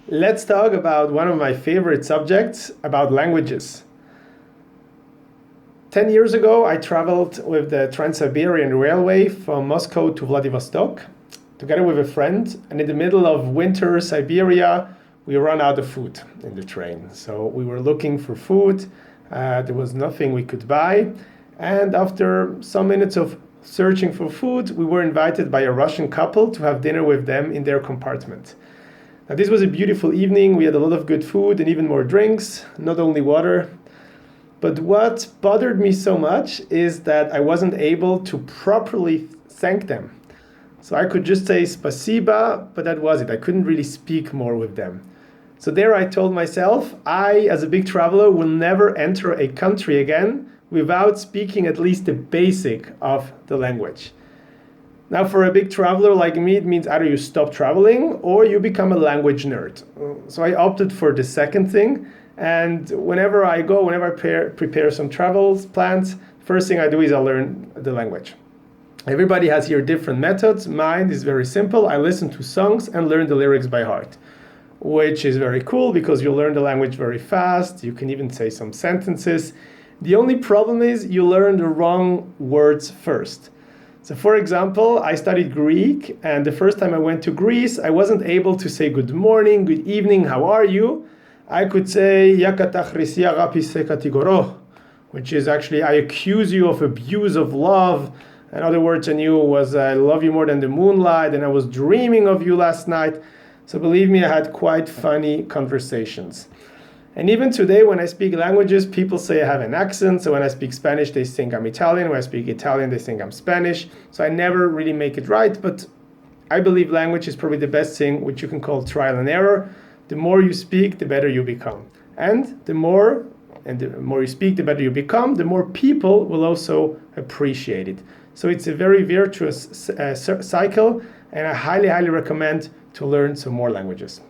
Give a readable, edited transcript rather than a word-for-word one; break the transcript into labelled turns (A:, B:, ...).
A: Let's talk about one of my favorite subjects, about languages. 10 years ago, I traveled with the Trans-Siberian Railway from Moscow to Vladivostok, together with a friend. And in the middle of winter Siberia, we ran out of food in the train. So we were looking for food. There was nothing we could buy. And after some minutes of searching for food, we were invited by a Russian couple to have dinner with them in their compartment. Now, this was a beautiful evening. We had a lot of good food and even more drinks, not only water. But what bothered me so much is that I wasn't able to properly thank them. So I could just say spasiba, but that was it. I couldn't really speak more with them. So there I told myself, I, as a big traveler, will never enter a country again without speaking at least the basic of the language. Now, for a big traveler like me, it means either you stop traveling or you become a language nerd. So I opted for the second thing. And whenever I prepare some travel plans, first thing I do is I learn the language. Everybody has here different methods. Mine is very simple. I listen to songs and learn the lyrics by heart, which is very cool because you learn the language very fast. You can even say some sentences. The only problem is you learn the wrong words first. So for example, I studied Greek, and the first time I went to Greece, I wasn't able to say good morning, good evening, how are you? I could say, which is actually, I accuse you of abuse of love. In other words, I knew was, I love you more than the moonlight, and I was dreaming of you last night. So believe me, I had quite funny conversations. And even today, when I speak languages, people say I have an accent. So when I speak Spanish, they think I'm Italian. When I speak Italian, they think I'm Spanish. So I never really make it right. But I believe language is probably the best thing, which you can call trial and error. The more you speak, the better you become. And the more you speak, the better you become, the more people will also appreciate it. So it's a very virtuous cycle. And I highly, highly recommend to learn some more languages.